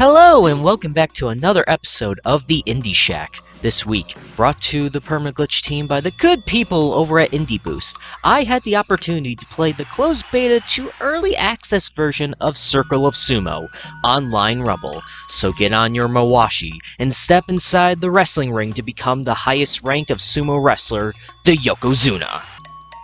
Hello and welcome back to another episode of the Indie Shack. This week, brought to the Permaglitch team by the good people over at Indie Boost, I had the opportunity to play the closed beta to early access version of Circle of Sumo, Online Rumble. So get on your mawashi and step inside the wrestling ring to become the highest rank of sumo wrestler, the Yokozuna.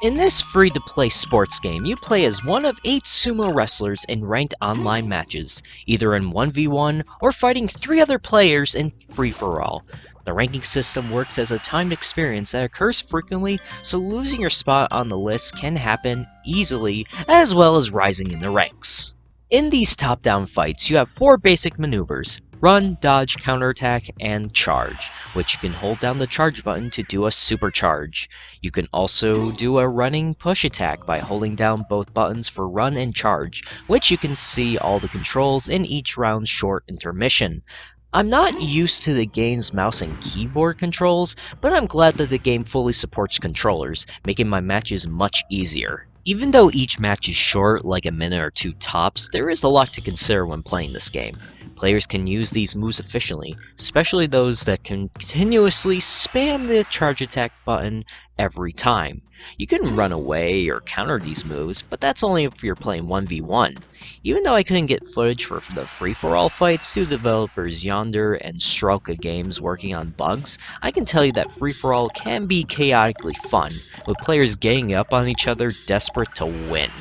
In this free-to-play sports game, you play as one of 8 sumo wrestlers in ranked online matches, either in 1v1 or fighting 3 other players in free-for-all. The ranking system works as a timed experience that occurs frequently, so losing your spot on the list can happen easily, as well as rising in the ranks. In these top-down fights, you have 4 basic maneuvers: run, dodge, counterattack, and charge, which you can hold down the charge button to do a supercharge. You can also do a running push attack by holding down both buttons for run and charge, which you can see all the controls in each round's short intermission. I'm not used to the game's mouse and keyboard controls, but I'm glad that the game fully supports controllers, making my matches much easier. Even though each match is short, like a minute or 2 tops, there is a lot to consider when playing this game. Players can use these moves efficiently, especially those that continuously spam the charge attack button every time. You can run away or counter these moves, but that's only if you're playing 1v1. Even though I couldn't get footage for the free-for-all fights due to developers Yonder and Strelka Games working on bugs, I can tell you that free-for-all can be chaotically fun, with players ganging up on each other desperate to win.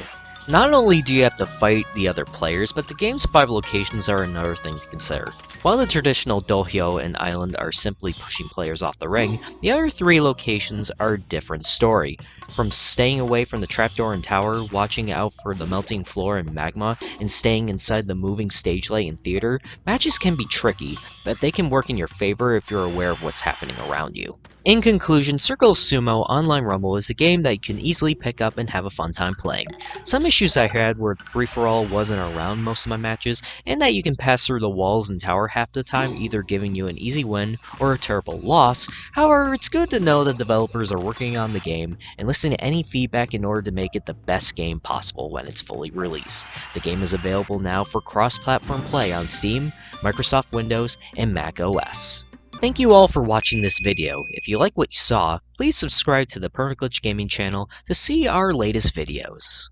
Not only do you have to fight the other players, but the game's 5 locations are another thing to consider. While the traditional dohyo and island are simply pushing players off the ring, the other 3 locations are a different story. From staying away from the trapdoor and tower, watching out for the melting floor and magma, and staying inside the moving stage light and theater, matches can be tricky, but they can work in your favor if you're aware of what's happening around you. In conclusion, Circle of Sumo Online Rumble is a game that you can easily pick up and have a fun time playing. Some issues I had were free-for-all wasn't around most of my matches, and that you can pass through the walls and tower half the time, either giving you an easy win or a terrible loss. However, it's good to know that developers are working on the game and listening to any feedback in order to make it the best game possible when it's fully released. The game is available now for cross-platform play on Steam, Microsoft Windows, and Mac OS. Thank you all for watching this video. If you like what you saw, please subscribe to the Permaglitch Gaming channel to see our latest videos.